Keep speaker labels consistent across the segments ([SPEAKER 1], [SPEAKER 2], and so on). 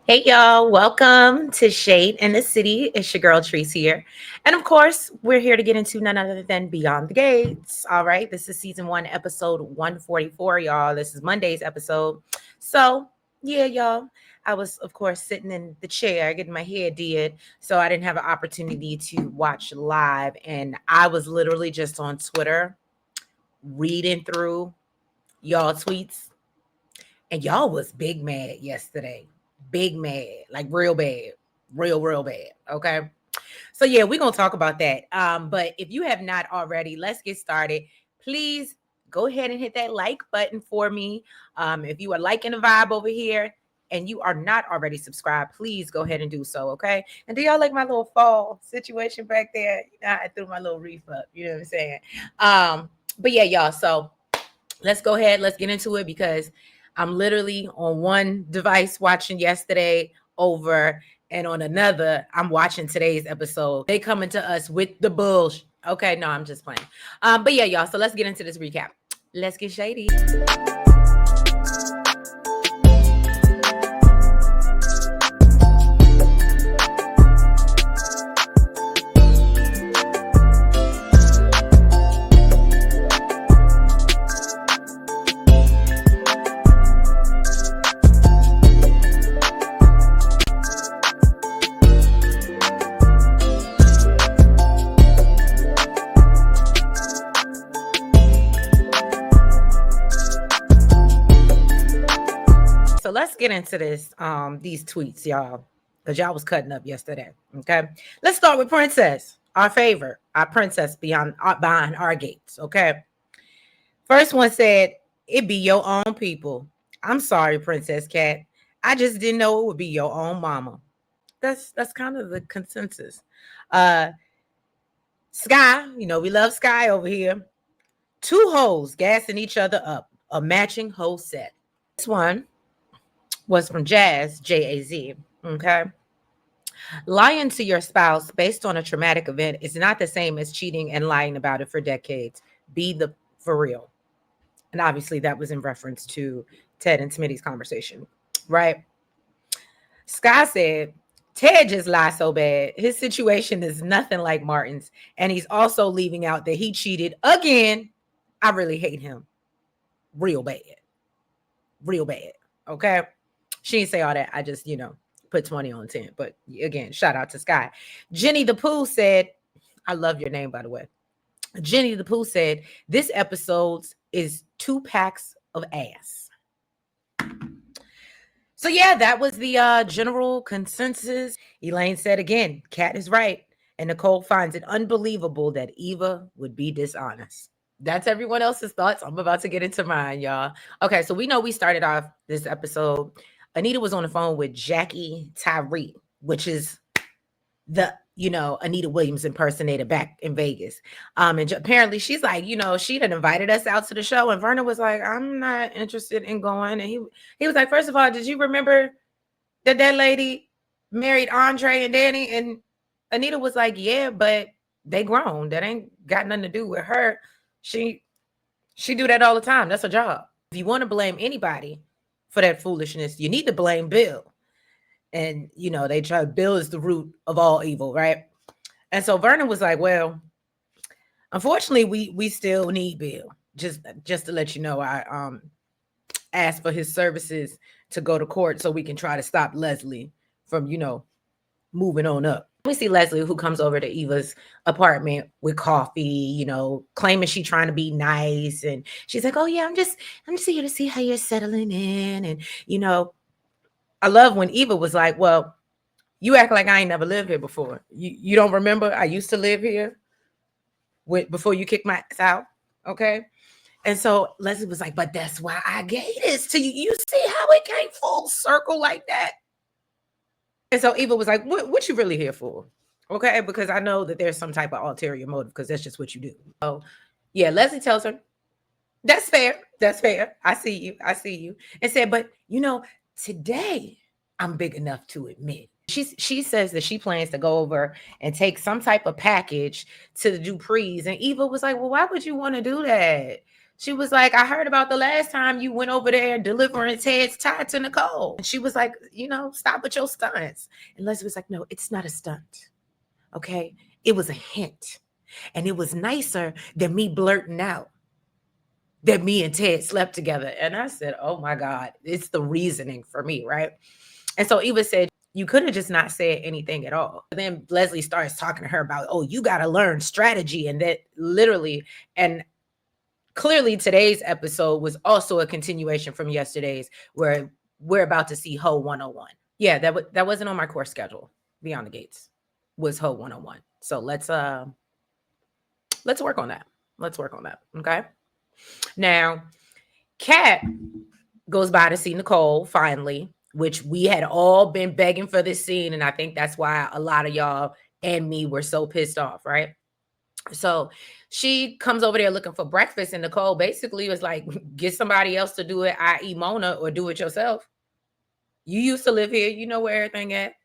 [SPEAKER 1] Hey y'all, welcome to Shade in the City. It's your girl Treese here. And of course, we're here to get into none other than Beyond the Gates. All right, this is season 1, episode 144, y'all. This is Monday's episode. So, yeah, y'all. I was, of course, sitting in the chair getting my hair did. So I didn't have an opportunity to watch live. And I was literally just on Twitter reading through y'all tweets. And y'all was big mad yesterday. Big mad, like real bad, real bad. Okay. So yeah, we're gonna talk about that. But if you have not already, let's get started. Please go ahead and hit that like button for me. If you are liking the vibe over here and you are not already subscribed, please go ahead and do so. Okay. And do y'all like my little fall situation back there? I threw my little reef up. You know what I'm saying? But yeah, y'all. So let's go ahead. Let's get into it because I'm literally on one device watching yesterday over, and on another, I'm watching today's episode. They coming to us with the bullshit. Okay, no, I'm just playing. But yeah, y'all. So let's get into this recap. Let's get shady. So let's get into this, these tweets, y'all, because y'all was cutting up yesterday. Okay, let's start with Princess, our favorite, our princess behind our gates. Okay, first one said, "It be your own people." I'm sorry, Princess Cat. I just didn't know it would be your own mama. That's kind of the consensus. Uh, Sky, you know we love Sky over here. Two hoes gassing each other up, a matching hoe set. This one was from Jazz, JAZ. Okay. Lying to your spouse based on a traumatic event is not the same as cheating and lying about it for decades. Be the for real. And obviously that was in reference to Ted and Smitty's conversation, right? Sky said, Ted just lied so bad. His situation is nothing like Martin's. And he's also leaving out that he cheated again. I really hate him. Real bad. Real bad. Okay. She didn't say all that. I just, put 20 on 10. But again, shout out to Sky. Jenny the Pooh said, I love your name, by the way. Jenny the Pooh said, this episode is 2 packs of ass. So yeah, that was the general consensus. Elaine said again, Kat is right. And Nicole finds it unbelievable that Eva would be dishonest. That's everyone else's thoughts. I'm about to get into mine, y'all. Okay, so we know we started off this episode. Anita was on the phone with Jackie Tyree, which is the Anita Williams impersonator back in Vegas. And apparently she's like, she had invited us out to the show, and Verna was like, I'm not interested in going. And he was like, first of all, did you remember that lady married Andre and Danny? And Anita was like, yeah, but they grown. That ain't got nothing to do with her. She do that all the time. That's her job. If you want to blame anybody for that foolishness, you need to blame Bill. And they try, Bill is the root of all evil, right? And so Vernon was like, well, unfortunately, we still need Bill. Just to let you know, I asked for his services to go to court so we can try to stop Leslie from, moving on up. We see Leslie, who comes over to Eva's apartment with coffee, claiming she's trying to be nice. And she's like, oh yeah, I'm just here to see how you're settling in. And, I love when Eva was like, well, you act like I ain't never lived here before. You don't remember I used to live here before you kicked my ass out. Okay. And so Leslie was like, but that's why I gave this to you. You see how it came full circle like that? And so Eva was like, what you really here for? Okay. Because I know that there's some type of ulterior motive because that's just what you do. So yeah, Leslie tells her, that's fair. That's fair. I see you. And said, but today I'm big enough to admit. She says that she plans to go over and take some type of package to the Duprees. And Eva was like, well, why would you want to do that? She was like, I heard about the last time you went over there delivering Ted's tie to Nicole. And she was like, stop with your stunts. And Leslie was like, no, it's not a stunt. Okay. It was a hint. And it was nicer than me blurting out that me and Ted slept together. And I said, oh my God, it's the reasoning for me, right? And so Eva said, you could have just not said anything at all. But then Leslie starts talking to her about, oh, you got to learn strategy. And that literally, and clearly today's episode was also a continuation from yesterday's, where we're about to see Ho 101. Yeah, that wasn't on my course schedule. Beyond the Gates was Ho 101. So let's work on that. Let's work on that. Okay. Now, Kat goes by to see Nicole finally, which we had all been begging for this scene. And I think that's why a lot of y'all and me were so pissed off, right? So she comes over there looking for breakfast, and Nicole basically was like, get somebody else to do it, i.e. Mona, or do it yourself. You used to live here. You know where everything at.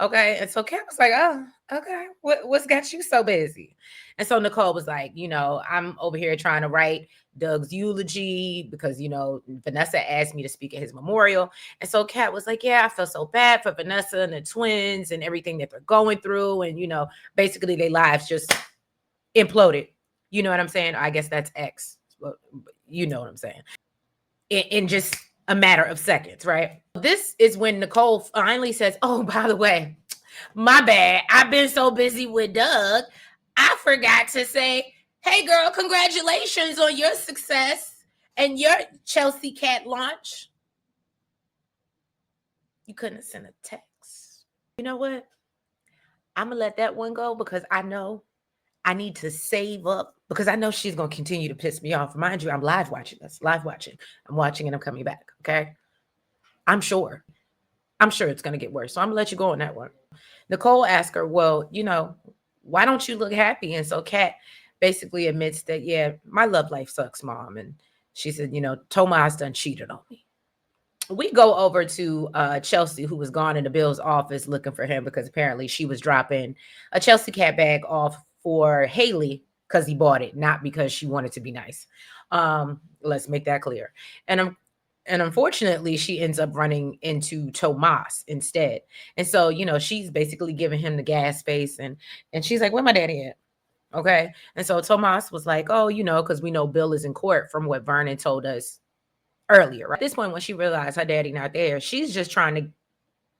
[SPEAKER 1] Okay. And so Kat was like, oh, okay. What's got you so busy? And so Nicole was like, I'm over here trying to write Doug's eulogy because, Vanessa asked me to speak at his memorial. And so Kat was like, yeah, I feel so bad for Vanessa and the twins and everything that they're going through. And, basically their lives just imploded. You know what I'm saying? I guess that's X. You know what I'm saying? In just a matter of seconds, right? This is when Nicole finally says, oh, by the way, my bad. I've been so busy with Doug. I forgot to say, hey, girl, congratulations on your success and your Chelsea Cat launch. You couldn't have sent a text. You know what? I'm going to let that one go because I know I need to save up because I know she's going to continue to piss me off. Mind you, I'm live watching this. Live watching. I'm watching and I'm coming back. Okay. I'm sure it's going to get worse. So I'm going to let you go on that one. Nicole asked her, well, why don't you look happy? And so Kat basically admits that, yeah, my love life sucks, Mom. And she said, Tomas done cheated on me. We go over to Chelsea, who was gone in the Bill's office looking for him because apparently she was dropping a Chelsea Cat bag off for Haley because he bought it, not because she wanted to be nice. Let's make that clear. And unfortunately, she ends up running into Tomas instead. And so, she's basically giving him the gas space and she's like, where my daddy at? Okay. And so Tomas was like, oh, because we know Bill is in court from what Vernon told us earlier. Right? At this point, when she realized her daddy not there, she's just trying to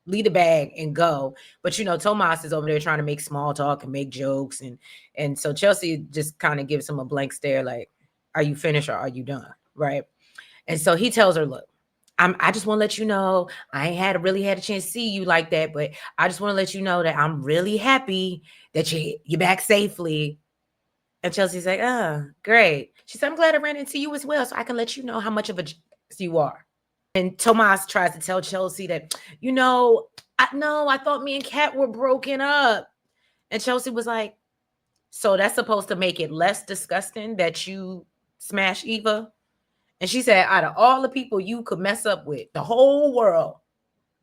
[SPEAKER 1] leave the bag and go. But Tomas is over there trying to make small talk and make jokes. And so Chelsea just kind of gives him a blank stare, like, are you finished or are you done? Right. And so he tells her, look, I just want to let you know, I ain't really had a chance to see you like that, but I just want to let you know that I'm really happy that you're back safely. And Chelsea's like, oh, great. She said, I'm glad I ran into you as well, so I can let you know how much of a you are. And Tomas tries to tell Chelsea that, I thought me and Kat were broken up. And Chelsea was like, so that's supposed to make it less disgusting that you smash Eva? And she said, out of all the people you could mess up with, the whole world,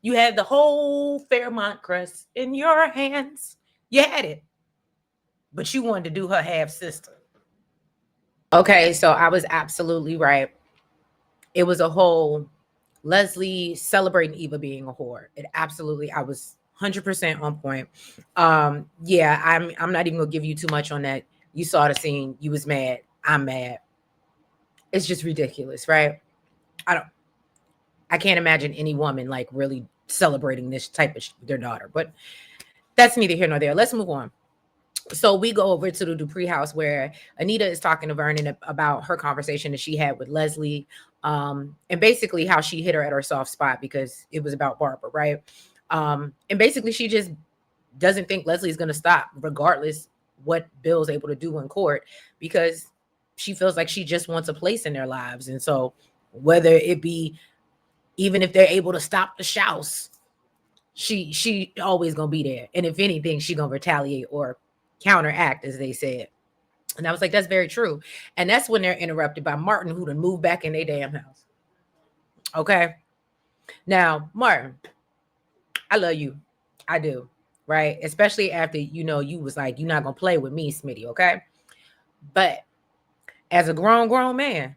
[SPEAKER 1] you had the whole Fairmont crest in your hands. You had it. But you wanted to do her half sister. Okay, so I was absolutely right. It was a whole Leslie celebrating Eva being a whore. I was 100% on point. Yeah, I'm not even gonna give you too much on that. You saw the scene. You was mad. I'm mad. It's just ridiculous, right? I can't imagine any woman like really celebrating this type of their daughter, but that's neither here nor there. Let's move on. So we go over to the Dupree house where Anita is talking to Vernon about her conversation that she had with Leslie, and basically how she hit her at her soft spot because it was about Barbara, right? And basically she just doesn't think Leslie's going to stop regardless what Bill's able to do in court because she feels like she just wants a place in their lives. And so whether it be even if they're able to stop the shouse, she always gonna be there. And if anything, she gonna retaliate or counteract, as they said. And I was like, that's very true. And that's when they're interrupted by Martin, who done moved back in their damn house. Okay. Now, Martin, I love you. I do. Right. Especially after, you was like, you're not gonna play with me, Smitty. Okay. But as a grown man,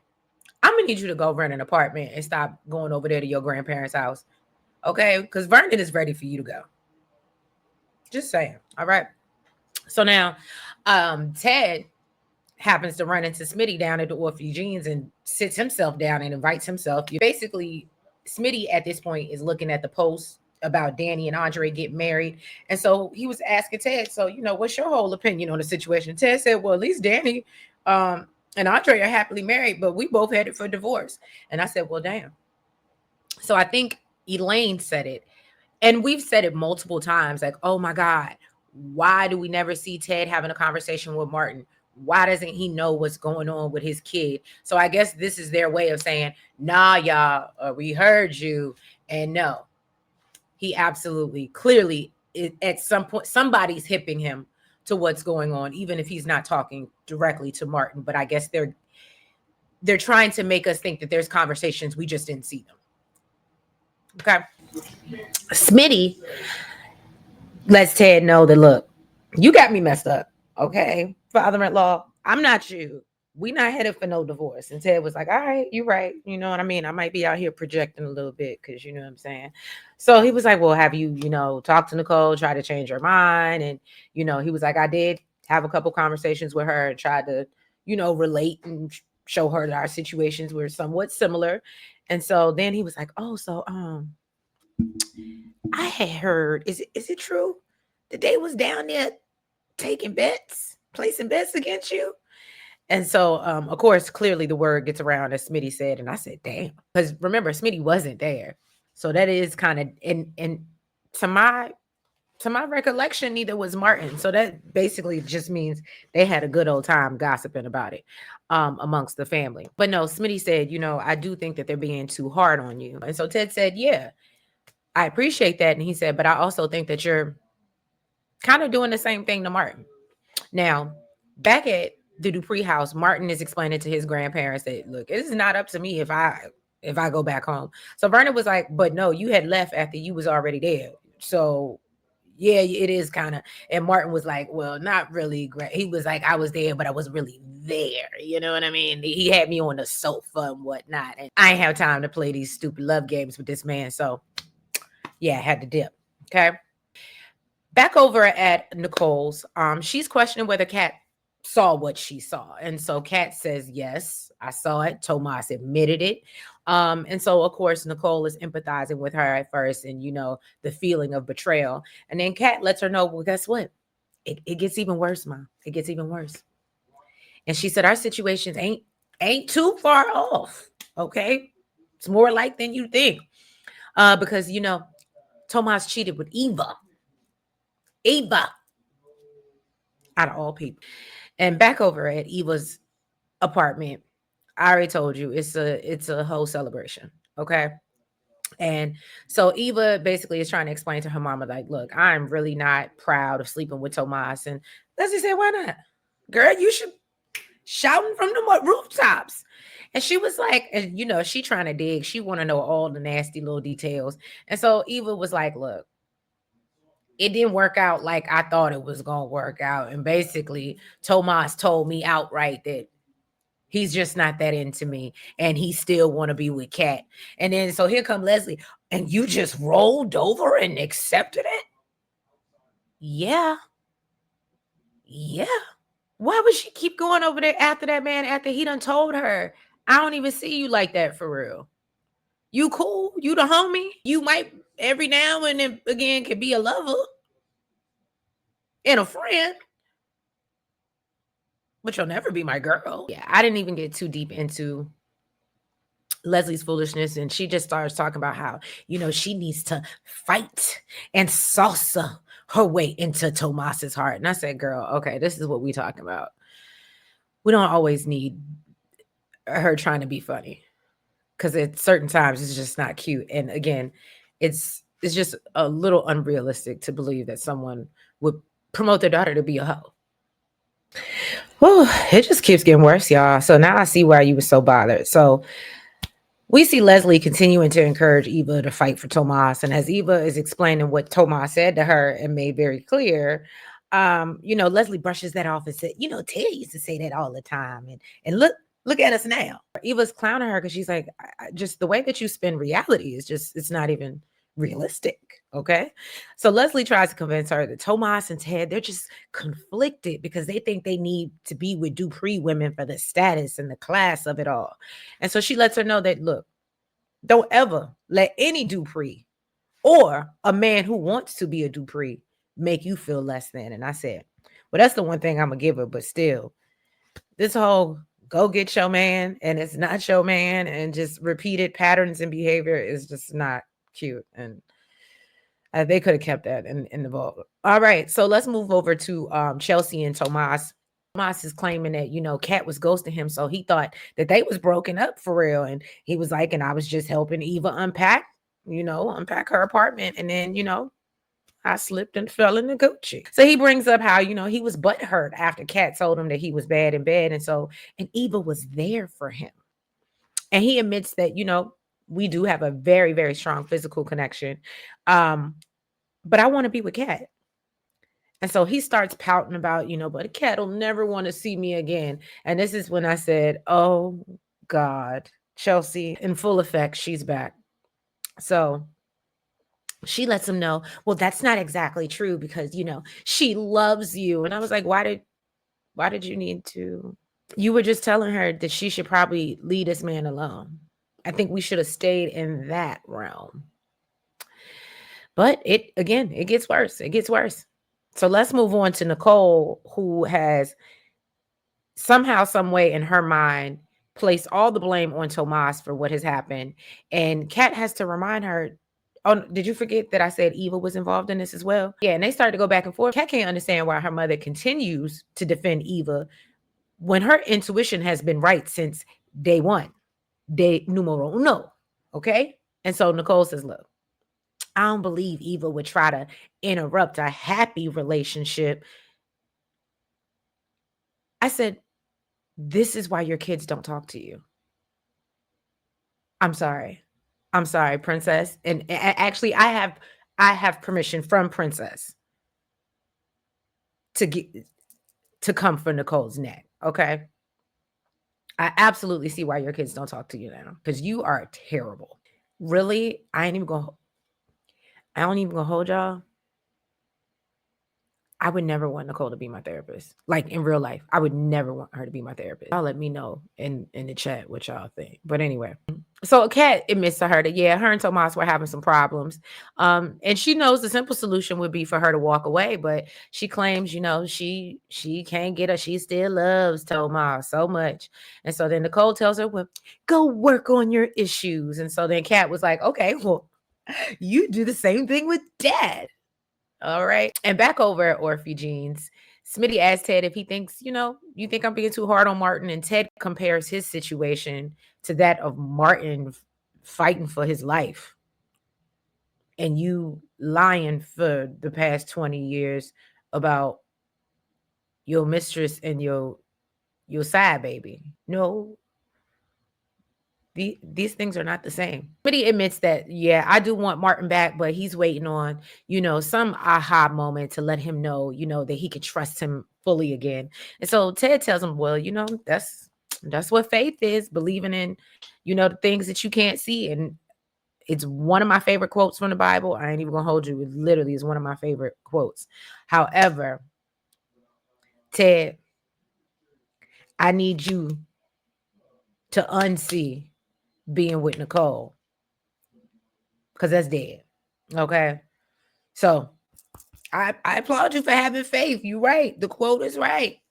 [SPEAKER 1] I'm gonna need you to go rent an apartment and stop going over there to your grandparents' house. Okay? Because Vernon is ready for you to go. Just saying. All right. So now Ted happens to run into Smitty down at the Orph Eugene's and sits himself down and invites himself. You basically, Smitty at this point is looking at the post about Danny and Andre getting married. And so he was asking Ted, so, what's your whole opinion on the situation? Ted said, well, at least Danny and Andre are happily married, but we both headed for divorce. And I said, well, damn. So I think Elaine said it. And we've said it multiple times, like, oh my God, why do we never see Ted having a conversation with Martin? Why doesn't he know what's going on with his kid? So I guess this is their way of saying, nah, y'all, we heard you. And no, he absolutely, clearly, at some point, somebody's hipping him to what's going on, even if he's not talking directly to Martin. But I guess they're trying to make us think that there's conversations, we just didn't see them. Okay. Smitty lets Ted know that, look, you got me messed up. Okay, father-in-law, I'm not you. We not headed for no divorce. And Ted was like, all right, you're right. You know what I mean? I might be out here projecting a little bit because you know what I'm saying? So he was like, well, have you, talked to Nicole, try to change her mind? And, he was like, I did have a couple conversations with her and tried to, relate and show her that our situations were somewhat similar. And so then he was like, oh, so, I had heard, is it true that they was down there taking bets, placing bets against you? And so, of course, clearly the word gets around, as Smitty said, and I said, damn. Because remember, Smitty wasn't there. So that is kind of, and to my recollection, neither was Martin. So that basically just means they had a good old time gossiping about it amongst the family. But no, Smitty said, I do think that they're being too hard on you. And so Ted said, yeah, I appreciate that. And he said, but I also think that you're kind of doing the same thing to Martin. Now, back at the Dupree house, Martin is explaining to his grandparents that, look, it's not up to me if I go back home. So Vernon was like, but no, you had left after you was already there. So yeah, it is kind of. And Martin was like, well, not really. He was like, I was there, but I wasn't really there. You know what I mean? He had me on the sofa and whatnot. And I ain't have time to play these stupid love games with this man. So yeah, I had to dip. Okay. Back over at Nicole's, she's questioning whether Kat saw what she saw. And so Kat says, yes, I saw it. Tomas admitted it. And so, of course, Nicole is empathizing with her at first and, the feeling of betrayal. And then Kat lets her know, well, guess what? It gets even worse, Mom. It gets even worse. And she said, our situations ain't too far off. Okay. It's more like than you think. Because, Tomas cheated with Eva. Out of all people. And back over at Eva's apartment, I already told you it's a whole celebration. Okay. And so Eva basically is trying to explain to her mama, like, look, I'm really not proud of sleeping with Tomas. And Leslie said, why not? Girl, you should shouting from the rooftops. And she was like, and she trying to dig. She want to know all the nasty little details. And so Eva was like, look, it didn't work out like I thought it was going to work out. And basically, Tomas told me outright that he's just not that into me and he still want to be with Kat. And then, so here come Leslie, and you just rolled over and accepted it? Yeah. Yeah. Why would she keep going over there after that man, after he done told her, I don't even see you like that for real? You cool? You the homie? You might every now and then again can be a lover and a friend, but you'll never be my girl. Yeah, I didn't even get too deep into Leslie's foolishness, and she just starts talking about how, she needs to fight and salsa her way into Tomas's heart. And I said, girl, okay, this is what we talking about. We don't always need her trying to be funny, because at certain times it's just not cute. And again, it's just a little unrealistic to believe that someone would promote their daughter to be a hoe. Oh, it just keeps getting worse, y'all. So now I see why you were so bothered. So we see Leslie continuing to encourage Eva to fight for Tomas. And as Eva is explaining what Tomas said to her and made very clear, Leslie brushes that off and said, Ted used to say that all the time. And look Look at us now. Eva's clowning her because she's like, just the way that you spin reality is just, it's not even realistic. Okay. So Leslie tries to convince her that Tomas and Ted, they're just conflicted because they think they need to be with Dupree women for the status and the class of it all. And so she lets her know that, look, don't ever let any Dupree or a man who wants to be a Dupree make you feel less than. And I said, well, that's the one thing I'm going to give her. But still, this whole go get your man and it's not your man and just repeated patterns and behavior is just not cute. And they could have kept that in the vault. All right. So let's move over to Chelsea and Tomas. Tomas is claiming that, Kat was ghosting him. So he thought that they was broken up for real. And he was like, and I was just helping Eva unpack her apartment. And then, I slipped and fell in the Gucci. So he brings up how, he was butthurt after Kat told him that he was bad in bed. And Eva was there for him. And he admits that, we do have a very, very strong physical connection. But I want to be with Kat. And so he starts pouting about, but Kat will never want to see me again. And this is when I said, oh God, Chelsea in full effect, she's back. So she lets him know, well, that's not exactly true because, she loves you. And I was like, why did you need to? You were just telling her that she should probably leave this man alone. I think we should have stayed in that realm. But it gets worse. It gets worse. So let's move on to Nicole, who has somehow, some way in her mind placed all the blame on Tomas for what has happened. And Kat has to remind her, oh, did you forget that I said Eva was involved in this as well? Yeah, and they started to go back and forth. Kat can't understand why her mother continues to defend Eva when her intuition has been right since day one, day numero uno. Okay? And so Nicole says, look, I don't believe Eva would try to interrupt a happy relationship. I said, this is why your kids don't talk to you. I'm sorry. I'm sorry, Princess. And actually, I have permission from Princess to come for Nicole's neck. Okay. I absolutely see why your kids don't talk to you now because you are terrible. Really? I don't even gonna hold y'all. I would never want Nicole to be my therapist. Like in real life, I would never want her to be my therapist. Y'all let me know in the chat what y'all think. But anyway, so Kat admits to her that, yeah, her and Tomas were having some problems. And she knows the simple solution would be for her to walk away. But she claims, she can't get her. She still loves Tomas so much. And so then Nicole tells her, well, go work on your issues. And so then Kat was like, okay, well, you do the same thing with Dad. All right. And back over at Orphe Jeans, Smitty asked Ted if he thinks, you think I'm being too hard on Martin. And Ted compares his situation to that of Martin fighting for his life. And you lying for the past 20 years about your mistress and your side baby. No, these things are not the same. But he admits that, yeah, I do want Martin back, but he's waiting on, some aha moment to let him know, that he could trust him fully again. And so Ted tells him, well, that's what faith is, believing in, the things that you can't see. And it's one of my favorite quotes from the Bible. I ain't even gonna hold you. It literally is one of my favorite quotes. However, Ted, I need you to unsee being with Nicole because that's dead. Okay. So I applaud you for having faith. You're right. The quote is right.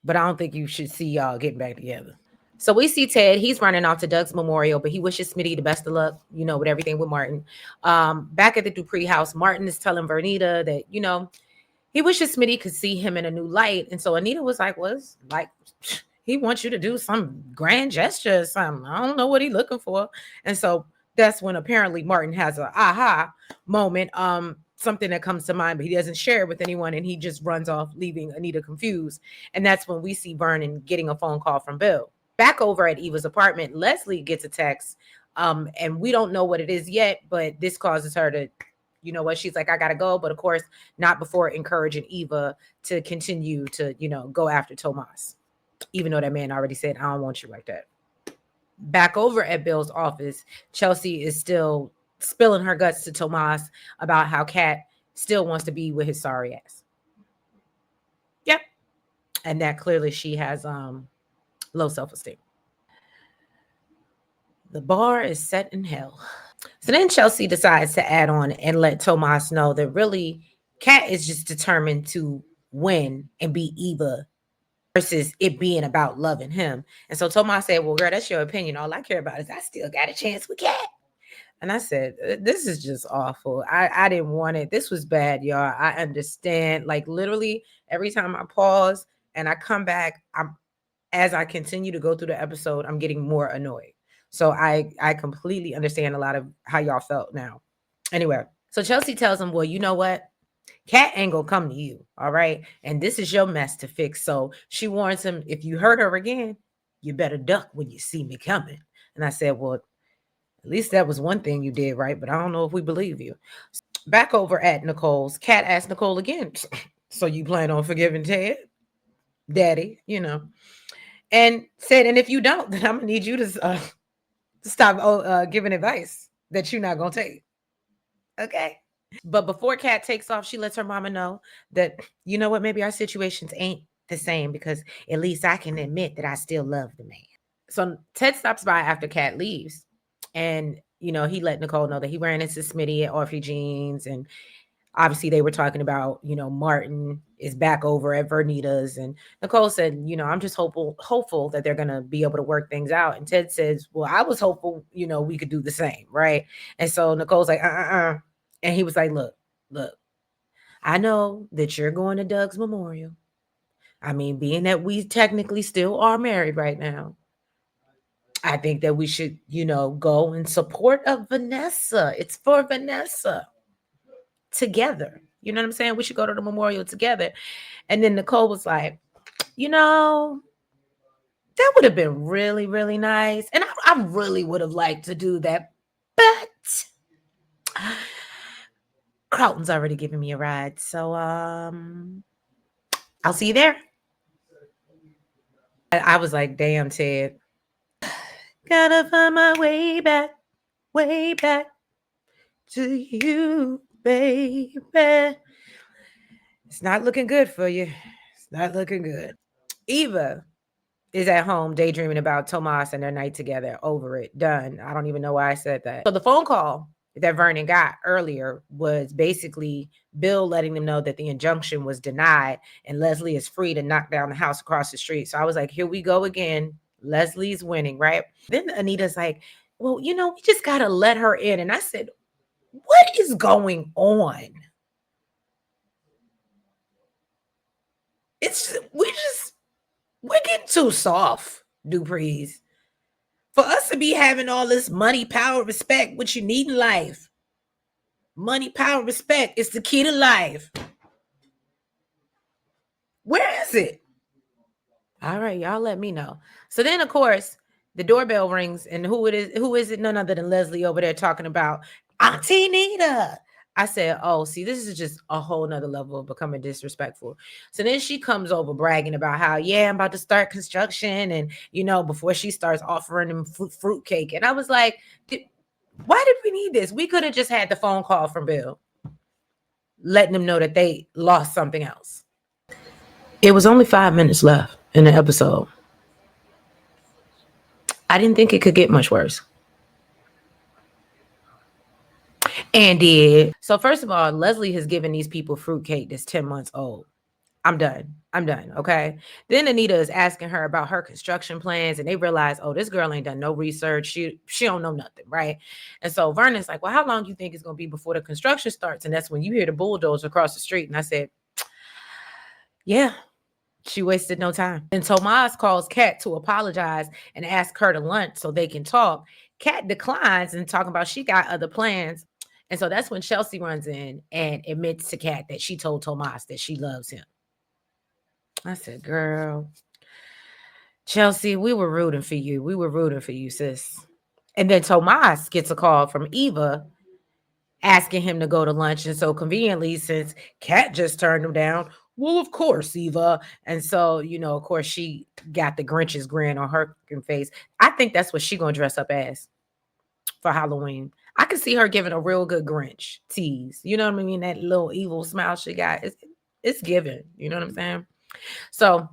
[SPEAKER 1] But I don't think you should see y'all getting back together. So we see Ted. He's running off to Doug's memorial, but he wishes Smitty the best of luck, with everything with Martin. Back at the Dupree house, Martin is telling Vernita that, he wishes Smitty could see him in a new light. And so Anita was like, well, it's like he wants you to do some grand gesture or something. I don't know what he's looking for. And so that's when apparently Martin has an aha moment, something that comes to mind, but he doesn't share it with anyone. And he just runs off, leaving Anita confused. And that's when we see Vernon getting a phone call from Bill. Back over at Eva's apartment, Leslie gets a text. And we don't know what it is yet, but this causes her to, she's like, I gotta go. But of course, not before encouraging Eva to continue to, go after Tomas. even though that man already said, I don't want you like that. Back over at Bill's office, Chelsea is still spilling her guts to Tomas about how Kat still wants to be with his sorry ass. Yep. And that clearly she has low self-esteem. The bar is set in hell. So then Chelsea decides to add on and let Tomas know that really Kat is just determined to win and beat Eva versus it being about loving him. And so Tomas said, well, girl, that's your opinion. All I care about is I still got a chance with Kat. And I said, this is just awful. I didn't want it. This was bad, y'all. I understand. Like literally every time I pause and I come back, as I continue to go through the episode, I'm getting more annoyed. So I completely understand a lot of how y'all felt now. Anyway, so Chelsea tells him, well, you know what? Kat ain't gonna come to you, all right? And this is your mess to fix. So she warns him, if you hurt her again, you better duck when you see me coming. And I said, well, at least that was one thing you did right, but I don't know if we believe you. Back over at Nicole's, Kat asked Nicole again, so you plan on forgiving Ted? Daddy, and said, and if you don't, then I'm gonna need you to stop giving advice that you're not gonna take. Okay. But before Kat takes off, she lets her mama know that, you know what, maybe our situations ain't the same because at least I can admit that I still love the man. So Ted stops by after Kat leaves. And, he let Nicole know that he ran into Smitty at Orphe Jeans. And obviously they were talking about, Martin is back over at Vernita's. And Nicole said, I'm just hopeful that they're going to be able to work things out. And Ted says, well, I was hopeful, we could do the same. Right. And so Nicole's like, And he was like, look, I know that you're going to Doug's memorial. I mean, being that we technically still are married right now, I think that we should, go in support of Vanessa. It's for Vanessa together. You know what I'm saying? We should go to the memorial together. And then Nicole was like, that would have been really, really nice. And I really would have liked to do that. But Carlton's already giving me a ride. So I'll see you there. I was like, damn, Ted. Gotta find my way back to you, baby. It's not looking good for you. It's not looking good. Eva is at home daydreaming about Tomas and their night together. Over it. Done. I don't even know why I said that. So the phone call that Vernon got earlier was basically Bill letting them know that the injunction was denied and Leslie is free to knock down the house across the street. So I was like, here we go again. Leslie's winning, right? Then Anita's like, well, we just got to let her in. And I said, what is going on? We're getting too soft, Dupree's. For us to be having all this money, power, respect, what you need in life. Money, power, respect is the key to life. Where is it? All right, y'all let me know. So then, of course, the doorbell rings, and who is it? None other than Leslie over there talking about Auntie Nita. I said, oh, see, this is just a whole nother level of becoming disrespectful. So then she comes over bragging about how, yeah, I'm about to start construction. And, before she starts offering them fruit cake. And I was like, why did we need this? We could have just had the phone call from Bill, letting them know that they lost something else. It was only 5 minutes left in the episode. I didn't think it could get much worse. And did. So first of all, Leslie has given these people fruitcake that's 10 months old. I'm done. Okay. Then Anita is asking her about her construction plans, and they realize, oh, this girl ain't done no research. She don't know nothing, right? And so Vernon's like, well, how long do you think it's gonna be before the construction starts? And that's when you hear the bulldozer across the street. And I said, yeah, she wasted no time. And Tomas calls Kat to apologize and ask her to lunch so they can talk. Kat declines and talking about she got other plans. And so that's when Chelsea runs in and admits to Kat that she told Tomas that she loves him. I said, girl, Chelsea, we were rooting for you. We were rooting for you, sis. And then Tomas gets a call from Eva asking him to go to lunch. And so conveniently, since Kat just turned him down, well, of course, Eva. And so, of course, she got the Grinch's grin on her face. I think that's what she gonna dress up as for Halloween. I could see her giving a real good Grinch tease. You know what I mean? That little evil smile she got. It's given. You know what I'm saying? So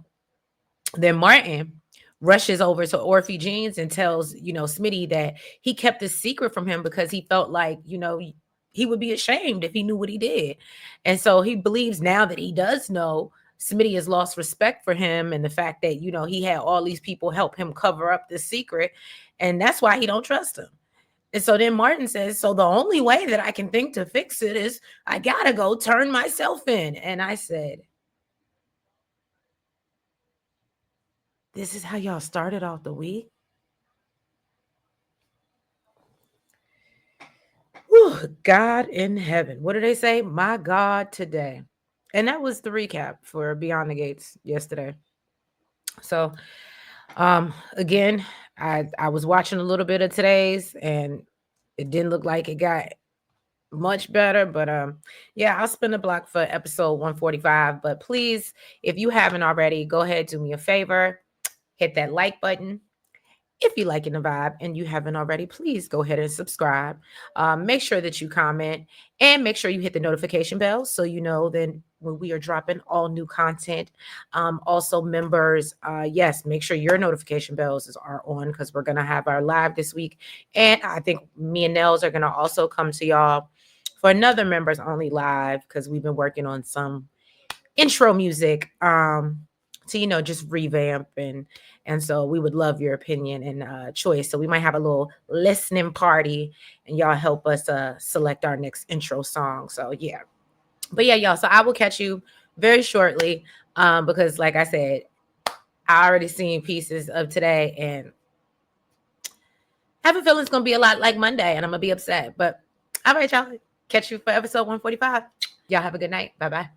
[SPEAKER 1] then Martin rushes over to Orphe Jeans and tells, Smitty that he kept this secret from him because he felt like, he would be ashamed if he knew what he did. And so he believes now that he does know, Smitty has lost respect for him and the fact that, he had all these people help him cover up this secret. And that's why he don't trust him. And so then Martin says, so the only way that I can think to fix it is I gotta go turn myself in. And I said, this is how y'all started off the week? Whew, God in heaven. What do they say? My God today. And that was the recap for Beyond the Gates yesterday. So again, I was watching a little bit of today's and it didn't look like it got much better, but yeah, I'll spin the block for episode 145. But please, if you haven't already, go ahead, do me a favor, hit that like button. If you liking the vibe and you haven't already, please go ahead and subscribe. Make sure that you comment and make sure you hit the notification bell so you know then when we are dropping all new content. Also, members, yes, make sure your notification bells are on because we're gonna have our live this week, and I think me and Nels are gonna also come to y'all for another members only live because we've been working on some intro music to just revamp and so we would love your opinion and choice. So we might have a little listening party and y'all help us select our next intro song. So yeah, but yeah, y'all, so I will catch you very shortly because like I said, I already seen pieces of today and I have a feeling it's gonna be a lot like Monday and I'm gonna be upset. But all right, y'all, catch you for episode 145. Y'all have a good night. Bye bye.